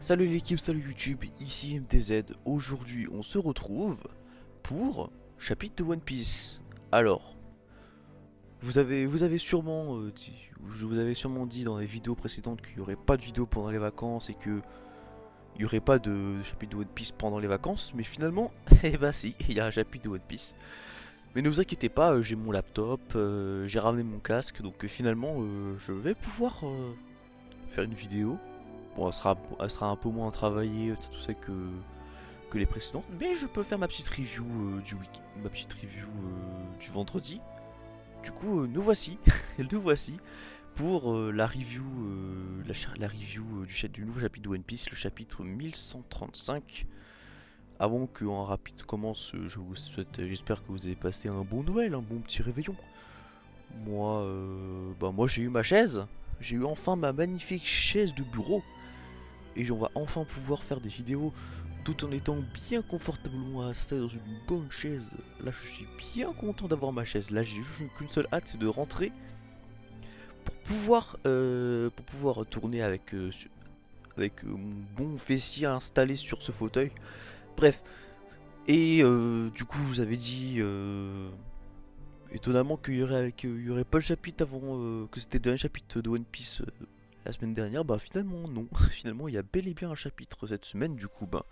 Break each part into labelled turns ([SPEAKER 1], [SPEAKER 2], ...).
[SPEAKER 1] Salut l'équipe, salut YouTube, ici MDZ. Aujourd'hui, on se retrouve pour chapitre de One Piece. Alors, vous avez sûrement je vous avais sûrement dit dans les vidéos précédentes qu'il n'y aurait pas de vidéo pendant les vacances et que il n'y aurait pas de chapitre de One Piece pendant les vacances, mais finalement, eh ben si, il y a un chapitre de One Piece. Mais ne vous inquiétez pas, j'ai mon laptop, j'ai ramené mon casque, donc finalement, je vais pouvoir faire une vidéo. Bon, elle sera un peu moins travaillée, tout ça que les précédentes, mais je peux faire ma petite review du week, ma petite review du vendredi. Du coup, nous voici, nous voici pour la review, la review du nouveau chapitre de One Piece, le chapitre 1135. Avant qu'un rapide commence, je vous souhaite, j'espère que vous avez passé un bon Noël, un bon petit réveillon. Moi, moi j'ai eu ma chaise, j'ai eu enfin ma magnifique chaise de bureau. Et on va enfin pouvoir faire des vidéos tout en étant bien confortablement installé dans une bonne chaise. Là je suis bien content d'avoir ma chaise. Là j'ai juste qu'une seule hâte, c'est de rentrer pour pouvoir tourner avec mon bon fessier installé sur ce fauteuil. Bref, et du coup vous avez dit étonnamment qu'il y aurait pas le chapitre avant que c'était le dernier chapitre de One Piece la semaine dernière. Bah finalement non, finalement il y a bel et bien un chapitre cette semaine. Du coup bah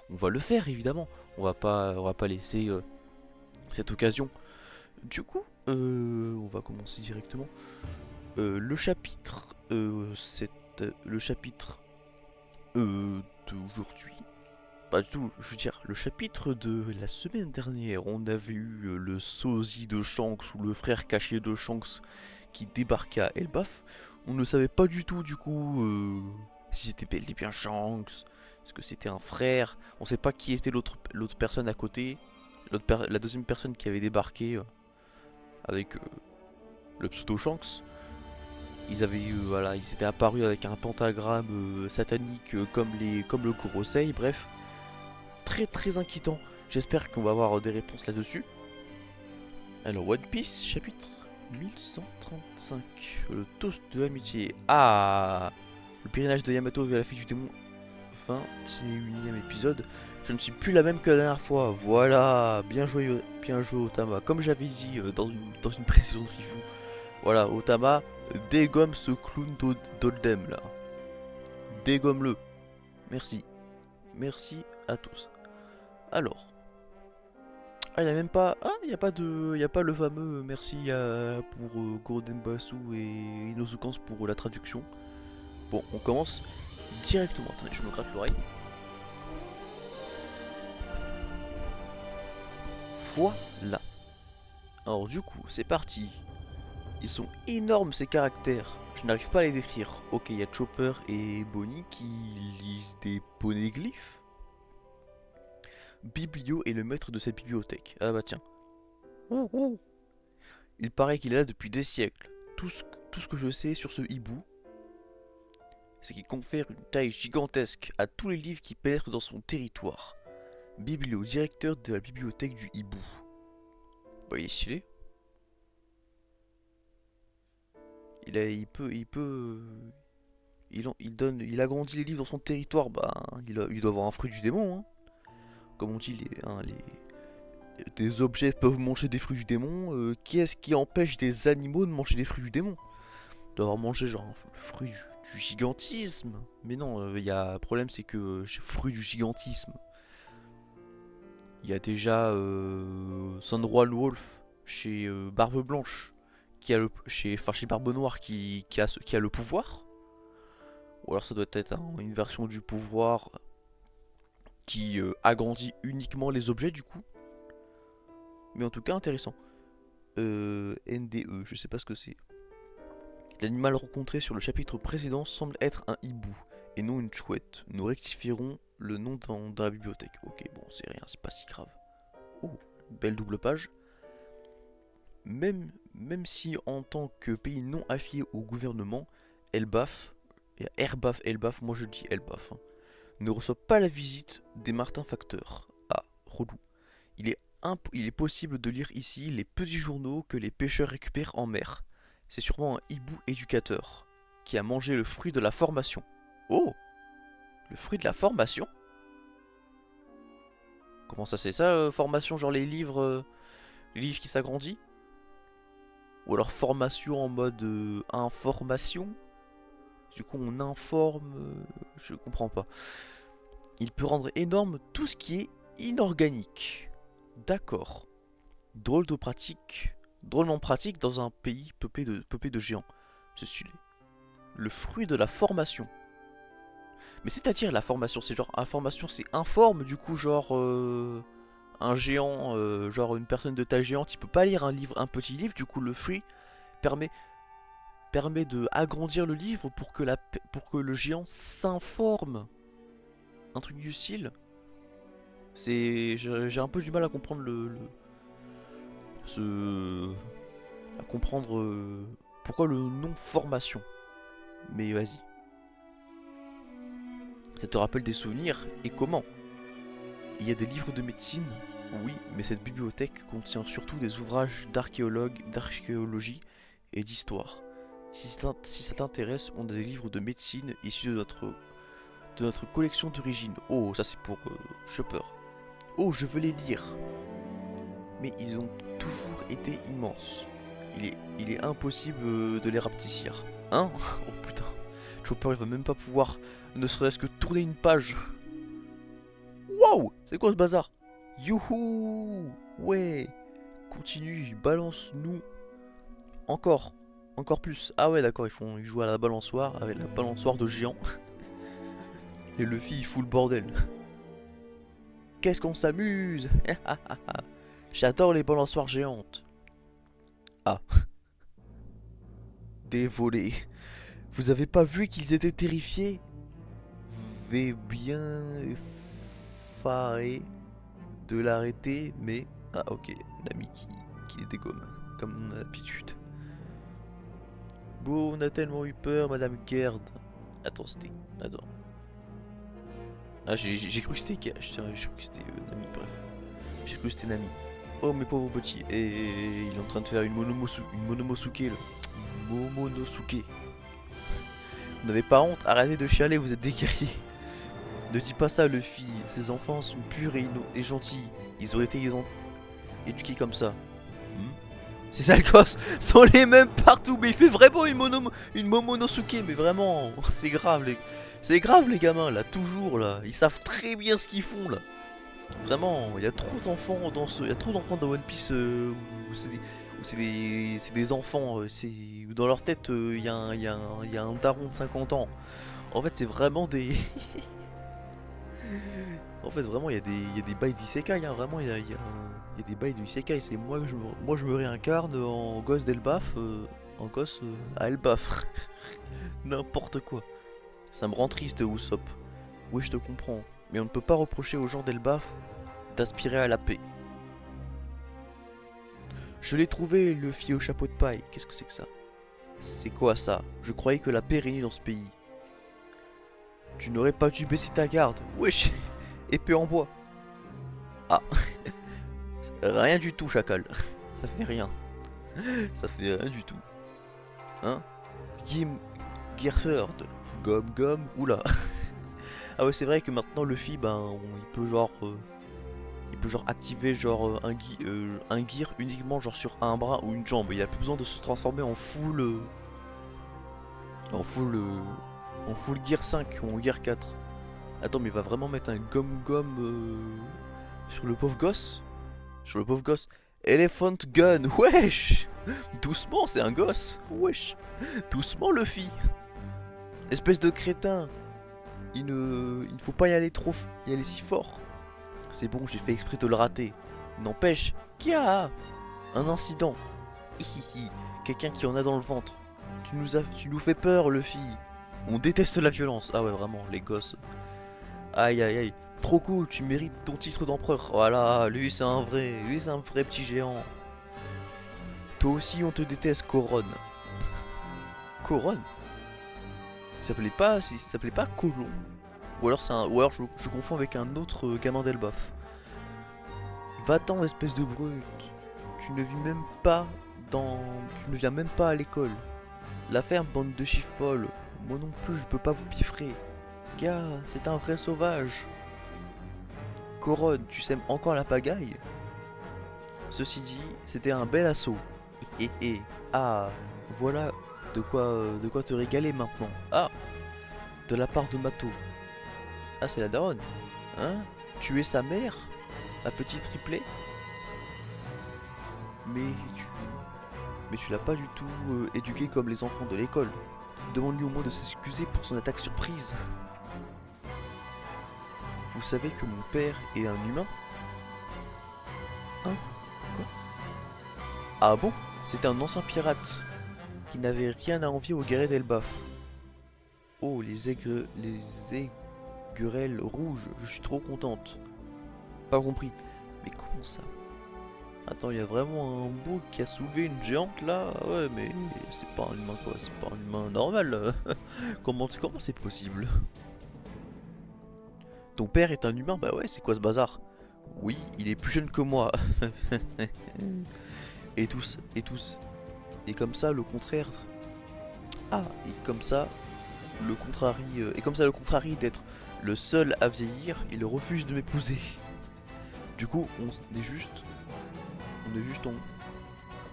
[SPEAKER 1] on va le faire évidemment, on va pas laisser cette occasion. Du coup on va commencer directement. Le chapitre c'est le chapitre d'aujourd'hui. Pas du tout, je veux dire, le chapitre de la semaine dernière, on avait eu le sosie de Shanks ou le frère caché de Shanks qui débarquait à Elbaf. On ne savait pas du tout, du coup, si c'était bel et bien Shanks, est-ce que c'était un frère. On ne sait pas qui était l'autre personne à côté, la deuxième personne qui avait débarqué avec le pseudo Shanks. Ils avaient voilà, ils étaient apparus avec un pentagramme satanique comme le Kurosei, bref très très inquiétant. J'espère qu'on va avoir des réponses là-dessus. Alors, One Piece, chapitre 1135. Le toast de l'amitié. Ah, le pèlerinage de Yamato vers la fille du démon. 21e épisode. Je ne suis plus la même que la dernière fois. Voilà, bien joué Otama. Comme j'avais dit dans une précédente review. Voilà, Otama, dégomme ce clown d'Oldem là. Dégomme-le. Merci. Merci à tous. Alors, ah, il y a même pas. Ah, il y a pas de. Il y a pas le fameux merci pour Golden Basu et Inosuke pour la traduction. Bon, on commence directement. Attendez, je me gratte l'oreille. Voilà. Alors, du coup, c'est parti. Ils sont énormes ces caractères. Je n'arrive pas à les décrire. Ok, il y a Chopper et Bonnie qui lisent des poneglyphes. Biblio est le maître de cette bibliothèque. Ah bah tiens. Ouh, ouh. Il paraît qu'il est là depuis des siècles. Tout ce que je sais sur ce hibou, c'est qu'il confère une taille gigantesque à tous les livres qui pénètrent dans son territoire. Biblio, directeur de la bibliothèque du hibou. Bah il est stylé. Il agrandit les livres dans son territoire. Bah il doit avoir un fruit du démon. Hein. Comme on dit, des objets peuvent manger des fruits du démon. Qui est-ce qui empêche des animaux de manger des fruits du démon? D'avoir mangé genre le fruit du gigantisme. Mais non, le problème c'est que fruit du gigantisme, il y a déjà Sandroid Wolf chez Barbe Blanche, chez Barbe Noire qui a le pouvoir. Ou alors ça doit être une version du pouvoir qui agrandit uniquement les objets du coup. Mais en tout cas intéressant. NDE, je sais pas ce que c'est. L'animal rencontré sur le chapitre précédent semble être un hibou et non une chouette. Nous rectifierons le nom dans la bibliothèque. Ok, bon, c'est rien, c'est pas si grave. Oh, belle double page. Même si en tant que pays non affilié au gouvernement, Elbaf, Elbaf, moi je dis Elbaf, hein, ne reçoit pas la visite des Martin Facteurs. Ah, relou. Il est possible de lire ici les petits journaux que les pêcheurs récupèrent en mer. C'est sûrement un hibou éducateur qui a mangé le fruit de la formation. Oh! Le fruit de la formation? Comment ça c'est ça, formation, genre les livres qui s'agrandissent? Ou alors formation en mode information? Du coup on informe, je comprends pas. Il peut rendre énorme tout ce qui est inorganique. D'accord. Drôle de pratique. Drôlement pratique dans un pays peuplé de géants. C'est stylé. Le fruit de la formation. Mais c'est-à-dire la formation, c'est genre information, c'est informe du coup genre un géant, genre une personne de taille géante, il peut pas lire un petit livre, du coup le fruit permet de agrandir le livre pour que le géant s'informe. Un truc du style. J'ai un peu du mal à comprendre à comprendre pourquoi le nom formation. Mais vas-y. Ça te rappelle des souvenirs et comment? Il y a des livres de médecine, oui, mais cette bibliothèque contient surtout des ouvrages d'archéologie et d'histoire. Si ça t'intéresse, on a des livres de médecine issus de notre collection d'origine. Oh, ça c'est pour Chopper. Oh, je veux les lire. Mais ils ont toujours été immenses. Il est impossible de les rapetissir. Hein? Oh putain. Chopper il va même pas pouvoir ne serait-ce que tourner une page. Wow! C'est quoi ce bazar? Youhou! Ouais! Continue, balance-nous. Encore. Encore plus. Ah ouais d'accord, ils jouent à la balançoire avec la balançoire de géant. Et Luffy il fout le bordel. Qu'est-ce qu'on s'amuse! J'adore les balançoires géantes. Ah. Désolé. Vous avez pas vu qu'ils étaient terrifiés? Vais bien faré de l'arrêter, mais... Ah ok, Nami qui les dégomme, comme on a l'habitude. Bon, on a tellement eu peur, Madame Gerd. Attends, c'était... Attends. Ah, j'ai cru que c'était... J'ai cru que c'était Nami, bref. J'ai cru que c'était Nami. Oh, mes pauvres petits. Et il est en train de faire une Monomosuke, là. Momonosuke. Vous n'avez pas honte? Arrêtez de chialer, vous êtes des guerriers. Ne dis pas ça, Luffy. Ces enfants sont purs et gentils. Ils auraient été éduqués comme ça. Ces alcos sont les mêmes partout. Mais il fait vraiment une Momonosuke. Mais vraiment, c'est grave, c'est grave, les gamins, là. Toujours, là. Ils savent très bien ce qu'ils font, là. Vraiment, il y a trop d'enfants il y a trop d'enfants dans One Piece où c'est des enfants. Dans leur tête, il y a un daron de 50 ans. En fait, c'est vraiment des... En fait, vraiment, il y a des bails d'isekai, hein. Vraiment, il y a des bails d'isekai. C'est moi, je me réincarne en gosse d'Elbaf, en gosse à Elbaf. N'importe quoi. Ça me rend triste, Usopp. Oui, je te comprends. Mais on ne peut pas reprocher aux gens d'Elbaf d'aspirer à la paix. Je l'ai trouvé, le Luffy au chapeau de paille. Qu'est-ce que c'est que ça? C'est quoi ça? Je croyais que la paix régnait dans ce pays. Tu n'aurais pas dû baisser ta garde. Wesh. Épée en bois. Ah. Rien du tout, chacal. Ça fait rien. Ça fait rien du tout. Hein? Gearsword. Gomme. Oula. Ah ouais, c'est vrai que maintenant Luffy, ben, il peut genre activer genre un gear uniquement genre sur un bras ou une jambe. Il a plus besoin de se transformer en full gear 5 ou en gear 4. Attends, mais il va vraiment mettre un gomme sur le pauvre gosse? Sur le pauvre gosse. Elephant gun, wesh. Doucement, c'est un gosse, wesh. Doucement, Luffy. Espèce de crétin. Il ne faut pas y aller si fort. C'est bon, j'ai fait exprès de le rater. N'empêche, qu'il y a un incident. Hihihi, quelqu'un qui en a dans le ventre. Tu nous fais peur, Luffy. On déteste la violence. Ah ouais, vraiment, les gosses. Aïe aïe aïe. Trop cool, tu mérites ton titre d'empereur. Voilà, lui c'est un vrai petit géant. Toi aussi on te déteste, Coron. Coron? Ça s'appelait pas Colon. Ou alors je confonds avec un autre gamin d'Elbaf. Va-t'en, espèce de brute. Tu ne viens même pas à l'école. La ferme, bande de chiffres-paul. Moi non plus, je peux pas vous piffrer. Gars, c'est un vrai sauvage. Couronne, tu sèmes encore la pagaille? Ceci dit, c'était un bel assaut. Ah, voilà de quoi te régaler maintenant. Ah, de la part de Mato. Ah, c'est la daronne. Hein? Tu es sa mère? La petite triplée? Mais tu... Mais tu l'as pas du tout éduqué comme les enfants de l'école. Demande-lui au moins de s'excuser pour son attaque surprise. Vous savez que mon père est un humain? Hein? Quoi? Ah bon? C'était un ancien pirate qui n'avait rien à envier aux guerriers d'Elbaf. Oh, les aigurelles rouges, je suis trop contente. Pas compris. Mais comment ça? Attends, il y a vraiment un bouc qui a soulevé une géante là? Ouais, mais c'est pas un humain quoi, c'est pas un humain normal. Comment c'est possible? Ton père est un humain? Bah ouais, c'est quoi ce bazar? Oui, il est plus jeune que moi. Et tous, et tous. Et comme ça, le contraire. Ah, et comme ça, le contrarie d'être le seul à vieillir, il refuse de m'épouser. Du coup, on est juste en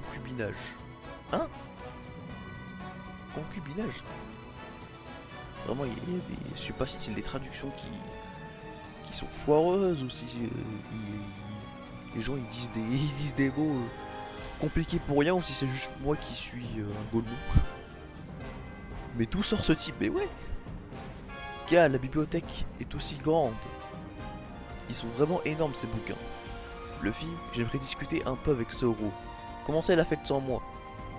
[SPEAKER 1] concubinage. Hein? Concubinage? Vraiment, il y a des, je sais pas si c'est les traductions qui sont foireuses ou si les gens ils disent des mots compliqués pour rien ou si c'est juste moi qui suis un golemon. Mais d'où sort ce type? Mais ouais! Gars, la bibliothèque est aussi grande. Ils sont vraiment énormes ces bouquins. Luffy, j'aimerais discuter un peu avec Zoro. Comment ça, il a fait sans moi?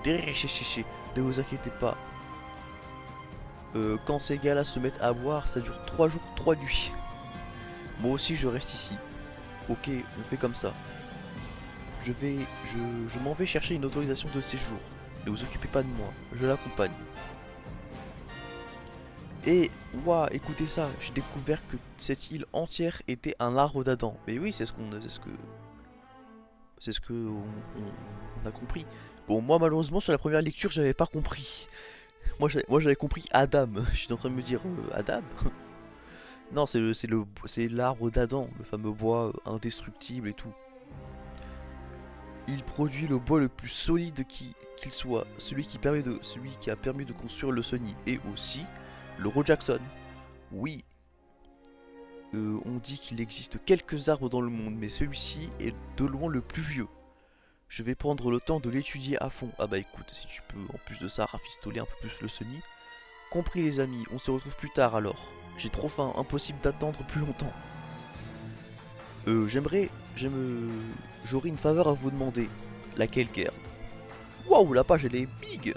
[SPEAKER 1] Ne vous inquiétez pas. Quand ces gars-là se mettent à boire, ça dure 3 jours, 3 nuits. Moi aussi, je reste ici. Ok, on fait comme ça. Je m'en vais chercher une autorisation de séjour. Ne vous occupez pas de moi, je l'accompagne. Et, waouh, écoutez ça, j'ai découvert que cette île entière était un arbre d'Adam. Mais oui, c'est ce que on a compris. Bon, moi malheureusement sur la première lecture, j'avais pas compris. Moi j'avais compris Adam. J'étais en train de me dire Adam. Non, c'est l'arbre d'Adam, le fameux bois indestructible et tout. Il produit le bois le plus solide qu'il soit, celui qui a permis de construire le Sony et aussi le Jackson. Oui, on dit qu'il existe quelques arbres dans le monde, mais celui-ci est de loin le plus vieux. Je vais prendre le temps de l'étudier à fond. Ah bah écoute, si tu peux en plus de ça rafistoler un peu plus le Sony. Compris les amis, on se retrouve plus tard alors. J'ai trop faim, impossible d'attendre plus longtemps. J'aurais une faveur à vous demander. Laquelle, Gerd? Waouh, la page elle est big.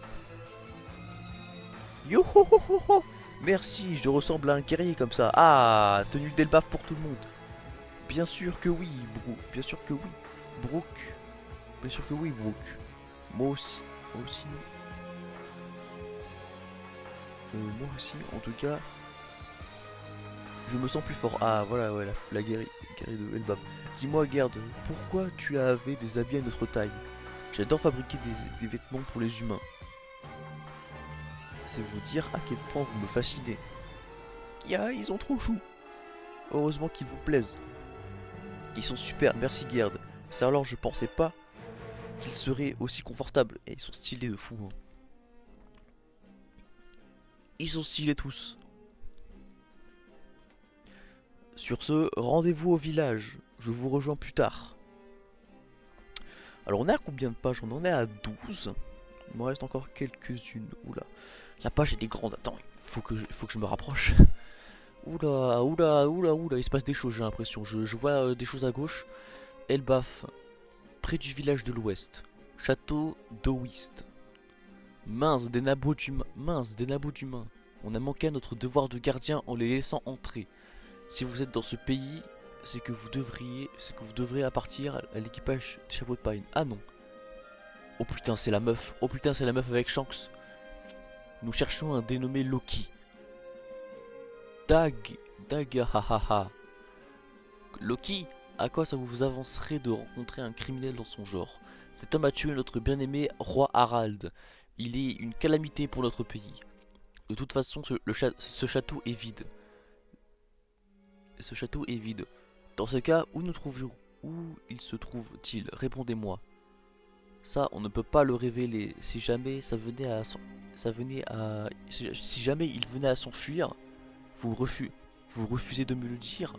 [SPEAKER 1] Yo ho ho ho ho. Merci, je ressemble à un guerrier comme ça. Ah, tenue d'Elbaf pour tout le monde. Bien sûr que oui, Brooke. Bien sûr que oui, Brooke. Bien sûr que oui, Brooke. Moi aussi. Moi aussi. Moi aussi, en tout cas. Je me sens plus fort. Ah, voilà, ouais, la guerrier de Elbaf. Dis-moi, Gerd, pourquoi tu avais des habits à notre taille? J'adore fabriquer des vêtements pour les humains. C'est vous dire à quel point vous me fascinez. Yeah, ils ont trop chou. Heureusement qu'ils vous plaisent. Ils sont super, merci Gerd. Ça alors je pensais pas qu'ils seraient aussi confortables. Et ils sont stylés de fou. Hein. Ils sont stylés tous. Sur ce, rendez-vous au village. Je vous rejoins plus tard. Alors on est à combien de pages? On en est à 12. Il me reste encore quelques-unes. Oula. La page elle est grande. Attends, il faut que je me rapproche. Oula, oula, oula, oula. Il se passe des choses j'ai l'impression. Je vois des choses à gauche. Elbaf. Près du village de l'ouest. Château d'Owist. Mince, des nabots d'humains. On a manqué à notre devoir de gardien en les laissant entrer. Si vous êtes dans ce pays, c'est que vous devrez appartenir à l'équipage des chapeaux de paille. Ah non. Oh putain, c'est la meuf. Oh putain, c'est la meuf avec Shanks. Nous cherchons un dénommé Loki. Dagahaha. Loki, à quoi ça vous avancerait de rencontrer un criminel dans son genre? Cet homme a tué notre bien-aimé roi Harald. Il est une calamité pour notre pays. De toute façon, ce château est vide. Ce château est vide. Dans ce cas, où il se trouve-t-il? Répondez-moi. Ça, on ne peut pas le révéler. Si jamais si jamais il venait à s'enfuir, vous refusez de me le dire.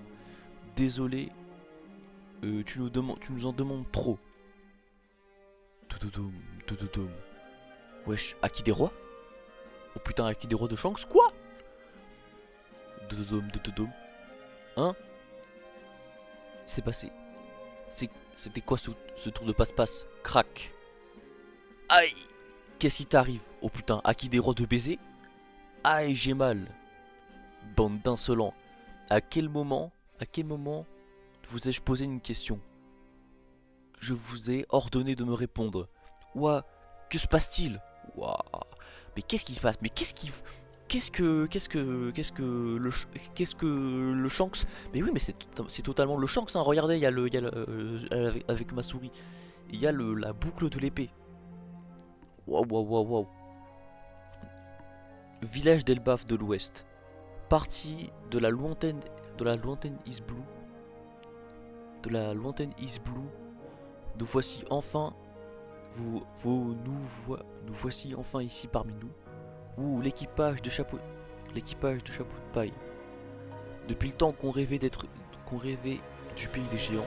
[SPEAKER 1] Désolé, tu nous en demandes trop. Doudoudoum, doudoudoum. Wesh, Aki des rois? Oh putain, Aki des rois de Shanks, quoi? Doudoudoum, doudoudoum. Hein? C'est passé. C'était quoi ce tour de passe-passe? Crac. Aïe! Qu'est-ce qui t'arrive? Oh putain, Aki des rois de baiser? Aïe, j'ai mal. Bande d'insolents. À quel moment vous ai-je posé une question? Je vous ai ordonné de me répondre. Ouah, que se passe-t-il? Ouah, mais qu'est-ce qui se passe? Mais qu'est-ce que le Shanks? Mais oui, mais c'est totalement le Shanks, hein. Regardez, avec ma souris, il y a la boucle de l'épée. Waouh, waouh, waouh, waouh. Village d'Elbaf de l'Ouest. Partie de la lointaine East Blue. Nous voici enfin. Nous voici enfin ici parmi nous. Ouh, l'équipage de chapeau de paille. Depuis le temps qu'on rêvait du pays des géants,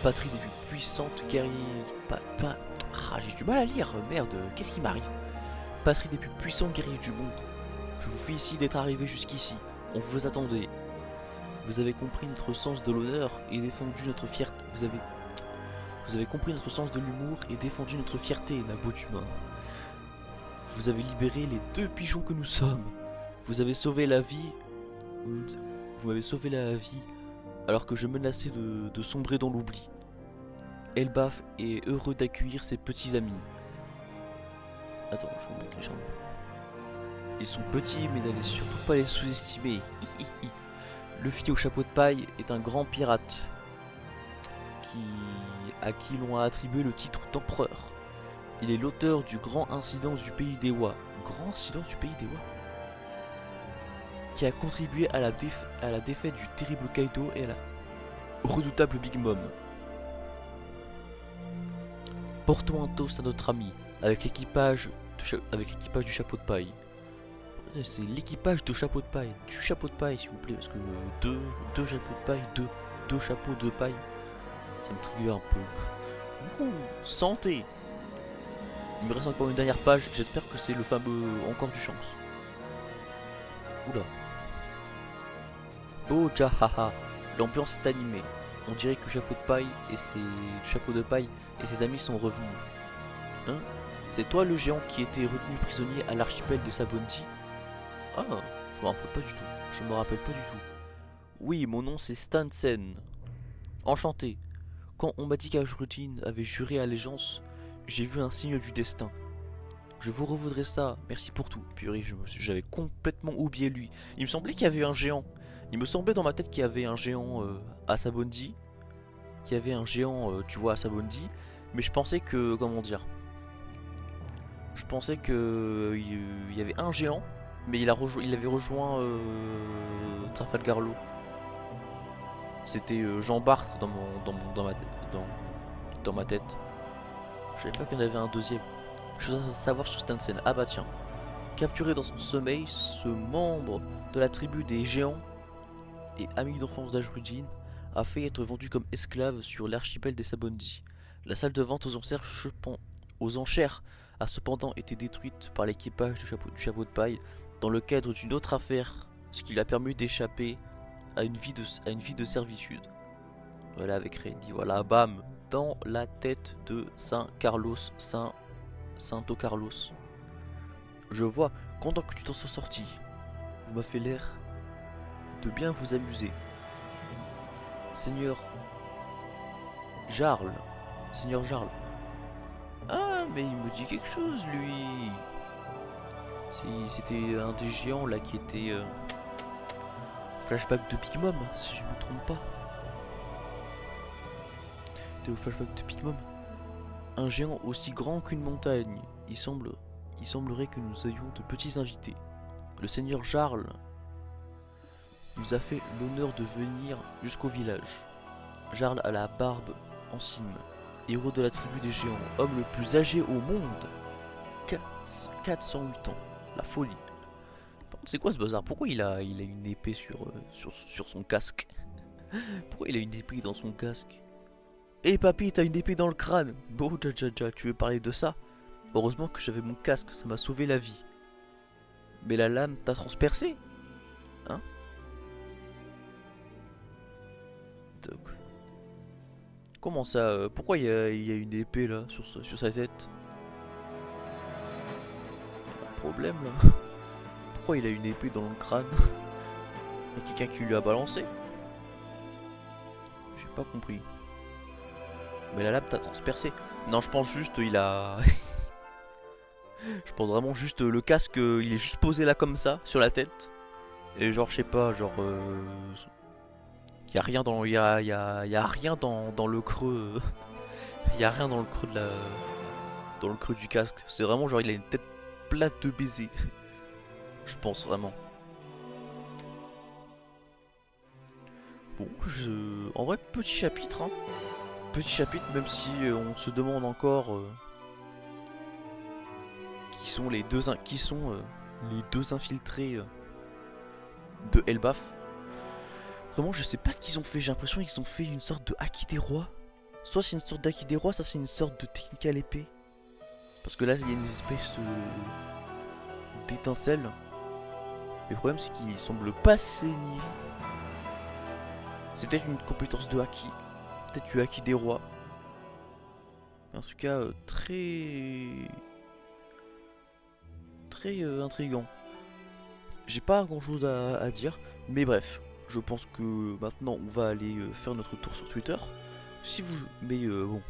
[SPEAKER 1] patrie des plus puissantes guerriers. J'ai du mal à lire, merde, qu'est-ce qui m'arrive? Patrie des plus puissants guerriers du monde. Je vous félicite d'être arrivé jusqu'ici. On vous attendait. Vous avez compris notre sens de l'honneur et défendu notre fierté. Vous avez compris notre sens de l'humour et défendu notre fierté, Nabot humain. Vous avez libéré les 2 pigeons que nous sommes. Vous avez sauvé la vie. Vous m'avez sauvé la vie alors que je menaçais de sombrer dans l'oubli. Elbaf est heureux d'accueillir ses petits amis. Attends, je vous montre les charmes. Ils sont petits, mais n'allez surtout pas les sous-estimer. Le fille au chapeau de paille est un grand pirate à qui l'on a attribué le titre d'empereur. Il est l'auteur du grand incident du pays d'Ewa. Grand incident du pays d'Ewa qui a contribué à la défaite du terrible Kaido et à la redoutable Big Mom. Portons un toast à notre ami avec l'équipage du chapeau de paille. C'est l'équipage de chapeau de paille, du chapeau de paille s'il vous plaît, parce que deux chapeaux de paille, deux chapeaux de paille, ça me trigger un peu. Ouh, santé. Il me reste encore une dernière page, j'espère que c'est le fameux encore du chance. Oula. Oh jahaha, l'ambiance est animée. On dirait que chapeau de paille et ses amis sont revenus. Hein? C'est toi le géant qui était retenu prisonnier à l'archipel des Sabondi? Ah, je me rappelle pas du tout. Oui, mon nom c'est Stansen. Enchanté. Quand on m'a dit qu'Ajrudin avait juré allégeance, j'ai vu un signe du destin. Je vous revaudrai ça, merci pour tout. Purée, j'avais complètement oublié lui. Il me semblait qu'il y avait un géant. Il me semblait dans ma tête qu'il y avait un géant à Sabondi. Qu'il y avait un géant, tu vois, à Sabondi. Mais je pensais que, comment dire, je pensais que il y avait un géant, mais il avait rejoint Trafalgar Law. C'était Jean Bart dans ma tête. Je savais pas qu'il y en avait un deuxième. Je veux savoir sur Stansen. Ah bah tiens. Capturé dans son sommeil, ce membre de la tribu des géants et ami d'enfance d'Ajrudin a fait être vendu comme esclave sur l'archipel des Sabondi. La salle de vente aux enchères a cependant été détruite par l'équipage du chapeau de paille dans le cadre d'une autre affaire, ce qui lui a permis d'échapper à une vie de servitude. Voilà, avec Randy, voilà, bam, dans la tête de Sainto Carlos. Je vois, content que tu t'en sois sorti. Vous m'avez fait l'air de bien vous amuser. Seigneur Jarl. Ah, mais il me dit quelque chose, lui. C'était un des géants là qui était flashback de Big Mom, si je me trompe pas. C'était au flashback de Big Mom. Un géant aussi grand qu'une montagne. Il semblerait que nous ayons de petits invités. Le seigneur Jarl nous a fait l'honneur de venir jusqu'au village. Jarl à la barbe en cime, héros de la tribu des géants, homme le plus âgé au monde. 408 ans, la folie. C'est quoi ce bazar? Pourquoi il a une épée sur son casque? Pourquoi il a une épée dans son casque? Eh papy, t'as une épée dans le crâne. Bon, tu veux parler de ça? Heureusement que j'avais mon casque, ça m'a sauvé la vie. Mais la lame t'a transpercé? Hein? Donc, comment ça? Pourquoi il y a une épée là sur sa tête? Il y a un problème là. Pourquoi il a une épée dans le crâne? Il y a quelqu'un qui lui a balancé? J'ai pas compris. Mais la lame t'a transpercé. Non, je pense juste il a... je pense vraiment juste le casque, il est juste posé là comme ça, sur la tête. Et genre, je sais pas, genre... y a rien dans... Y a rien dans le creux... y a rien dans le creux de la... Dans le creux du casque. C'est vraiment genre, il a une tête plate de baiser. Je pense vraiment. Bon, en vrai, petit chapitre, hein. Petit chapitre, même si on se demande encore qui sont les deux infiltrés de Elbaf. Vraiment, je sais pas ce qu'ils ont fait. J'ai l'impression qu'ils ont fait une sorte de Haki des rois. Soit c'est une sorte d'Haki des rois, soit c'est une sorte de technique à l'épée. Parce que là, il y a une espèce d'étincelle. Le problème, c'est qu'ils semblent pas saigner. C'est peut-être une compétence de Haki. Peut-être du Haki des rois. Mais en tout cas, très intriguant. J'ai pas grand chose à dire. Mais bref, je pense que maintenant on va aller faire notre tour sur Twitter. Si vous... Mais bon,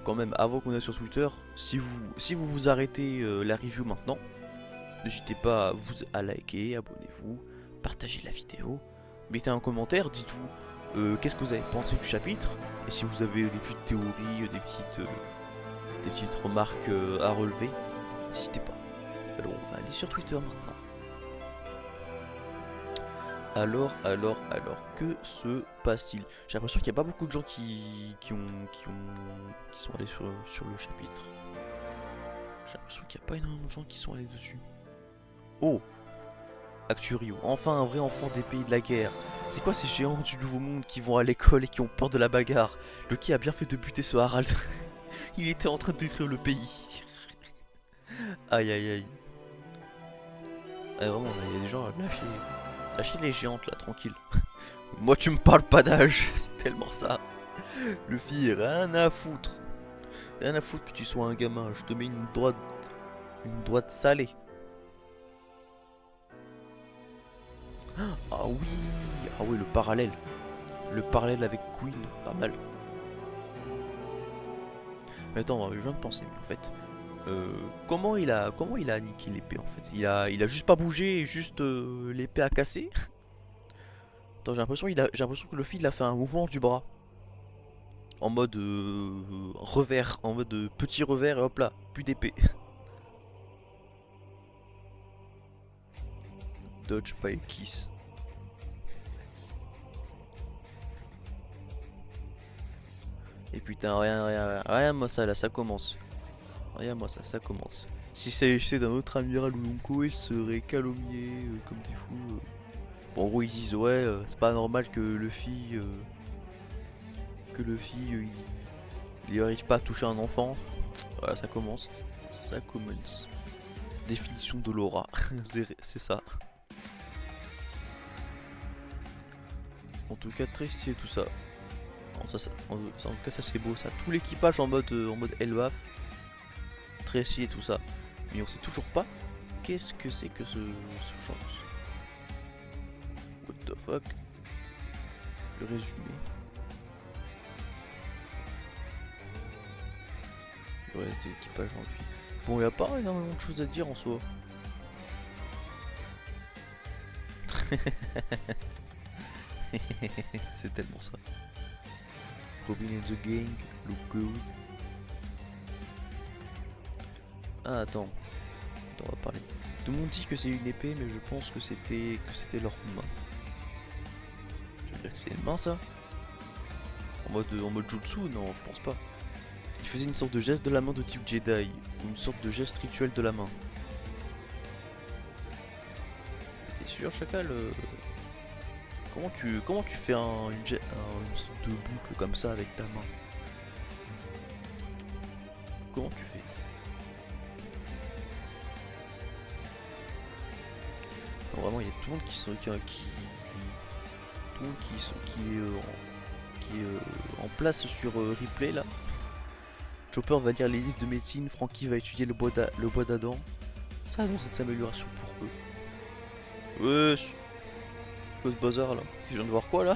[SPEAKER 1] quand même, avant qu'on aille sur Twitter, si vous arrêtez la review maintenant, n'hésitez pas à liker, abonnez-vous, partagez la vidéo, mettez un commentaire, dites-vous qu'est-ce que vous avez pensé du chapitre, et si vous avez des petites théories, des petites remarques à relever, n'hésitez pas. Alors on va aller sur Twitter maintenant. Alors, que se passe-t-il? J'ai l'impression qu'il n'y a pas beaucoup de gens qui sont allés sur le chapitre. J'ai l'impression qu'il n'y a pas énormément de gens qui sont allés dessus. Oh! Acturio, enfin un vrai enfant des pays de la guerre. C'est quoi ces géants du nouveau monde qui vont à l'école et qui ont peur de la bagarre? Le qui a bien fait de buter ce Harald. Il était en train de détruire le pays. Aïe aïe aïe. Ah, vraiment, il y a des gens à lâcher les géantes là, tranquille. Moi tu me parles pas d'âge, c'est tellement ça. Le fille, rien à foutre. Rien à foutre que tu sois un gamin, je te mets une droite salée. Ah oui, ah oui, le parallèle. Le parallèle avec Queen, pas mal. Mais attends, je viens de penser, mais en fait, comment il a niqué l'épée en fait? Il a juste pas bougé et juste l'épée a cassé. Attends, j'ai l'impression que le fil a fait un mouvement du bras. En mode revers, en mode petit revers et hop là, plus d'épée. Dodge by kiss. Et putain, rien, moi ça là, ça commence. Rien, moi ça commence. Si ça s'agissait d'un autre amiral ou Lonko, il serait calomnié comme des fous. Bon, en gros, ils disent ouais, c'est pas normal que le fille, il arrive pas à toucher un enfant. Voilà, ça commence. Ça commence. Définition de l'aura, c'est ça. En tout cas, très stylé tout ça. En tout cas, ça c'est beau ça. Tout l'équipage en mode Elbaf. Très stylé tout ça. Mais on sait toujours pas qu'est-ce que c'est que ce chant. What the fuck? Le résumé. Le reste de l'équipage en fuite. Bon, il n'y a pas énormément de choses à dire en soi. C'est tellement ça. Robin and the gang, look good. Ah attends, on va parler. Tout le monde dit que c'est une épée, mais je pense que c'était leur main. C'est une main ça? En mode jutsu? Non, je pense pas. Il faisait une sorte de geste de la main de type Jedi. Une sorte de geste rituel de la main. T'es sûr, Chacal? Comment tu fais une sorte de boucle comme ça avec ta main? Comment tu fais? Non, vraiment, il y a tout le monde tout le monde qui est en place sur replay là. Chopper va lire les livres de médecine, Frankie va étudier le bois d'Adam. Ça annonce cette amélioration pour eux. Wesh! Quoi ce bazar là? Je viens de voir quoi là?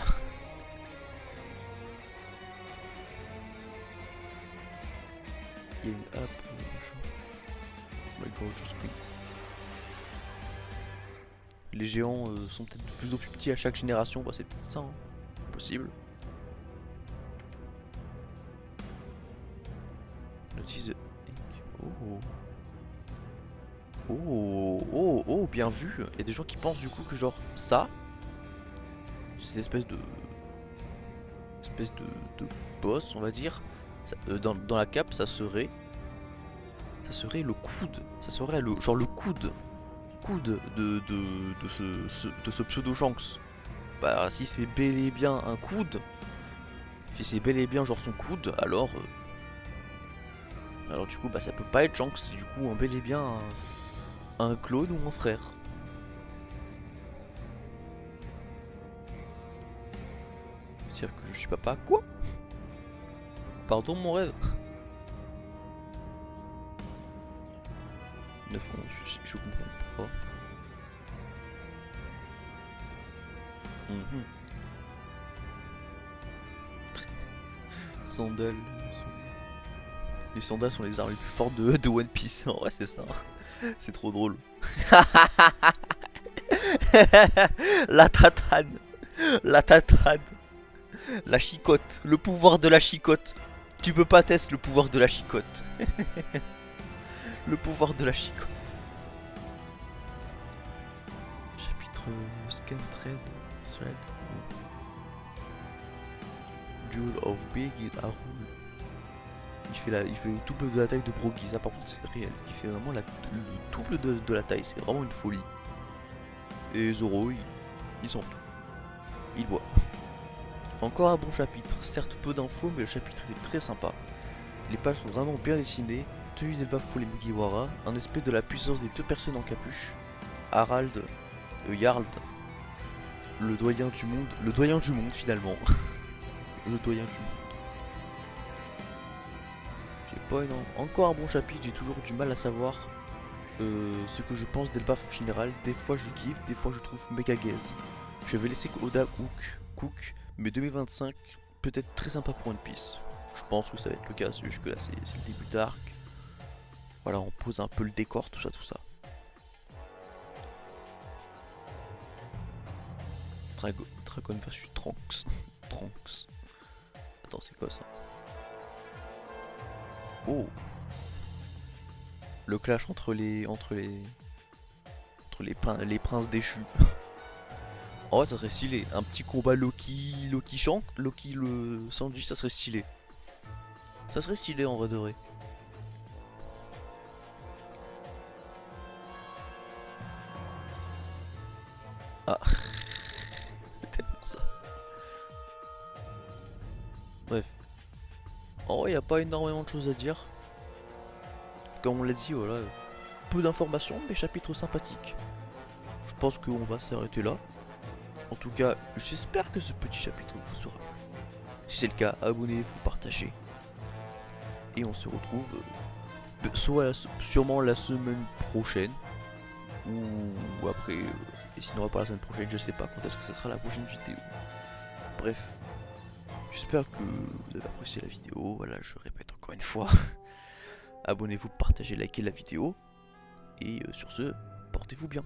[SPEAKER 1] Il y a une app. Oh my god, je screen. Les géants sont peut-être de plus en plus petits à chaque génération. Bah, c'est peut-être ça, hein. Possible. Notice. Oh. Oh, bien vu. Il y a des gens qui pensent du coup que genre ça, cette espèce de boss, on va dire, ça, dans la cape, ça serait le coude. Ça serait le coude de ce pseudo Shanks. Bah si c'est bel et bien un coude, si c'est bel et bien genre son coude, alors du coup bah ça peut pas être Shanks, c'est du coup bel et bien un clone ou un frère. C'est-à-dire que je suis papa, quoi? Pardon mon rêve. 9 ans, je comprends pas. Sandales. Les sandales sont les armes les plus fortes de One Piece. En vrai, c'est ça. C'est trop drôle. La tatane. La tatane. La chicotte. Le pouvoir de la chicotte. Tu peux pas tester le pouvoir de la chicotte. Le pouvoir de la chicotte. Chapitre Scan Thread. Jewel of Big et Arul. Il fait le double de la taille de Brogy, ça par contre c'est réel. Il fait vraiment le double de la taille, c'est vraiment une folie. Et Zoro, il sent tout. Il boit. Encore un bon chapitre, certes peu d'infos, mais le chapitre était très sympa. Les pages sont vraiment bien dessinées. Tenue d'Elbaf pour les Mugiwara, un aspect de la puissance des deux personnes en capuche. Harald, Jarl, le doyen du monde finalement. Le doyen du monde. J'ai pas énorme. Encore un bon chapitre, j'ai toujours du mal à savoir ce que je pense d'Elbaf en général. Des fois je kiffe, des fois je trouve méga gaze. Je vais laisser Oda Cook, mais 2025 peut-être très sympa pour One Piece. Je pense que ça va être le cas, jusque là c'est le début d'arc. Voilà, on pose un peu le décor, tout ça. Dragon versus Trunks. Trunks. Attends, c'est quoi ça? Oh. Le clash entre les princes déchus. Oh, ça serait stylé. Un petit combat Loki le Sanji, ça serait stylé. Ça serait stylé en vrai de vrai. Ah. C'est tellement ça. Bref. En vrai, il n'y a pas énormément de choses à dire. Comme on l'a dit, voilà. Peu d'informations, mais chapitre sympathique. Je pense qu'on va s'arrêter là. En tout cas, j'espère que ce petit chapitre vous sera plu. Si c'est le cas, abonnez-vous, partagez. Et on se retrouve sûrement la semaine prochaine. Ou après. Et sinon, pas la semaine prochaine, je sais pas quand est-ce que ce sera la prochaine vidéo. Bref. J'espère que vous avez apprécié la vidéo. Voilà, je répète encore une fois. Abonnez-vous, partagez, likez la vidéo. Et sur ce, portez-vous bien.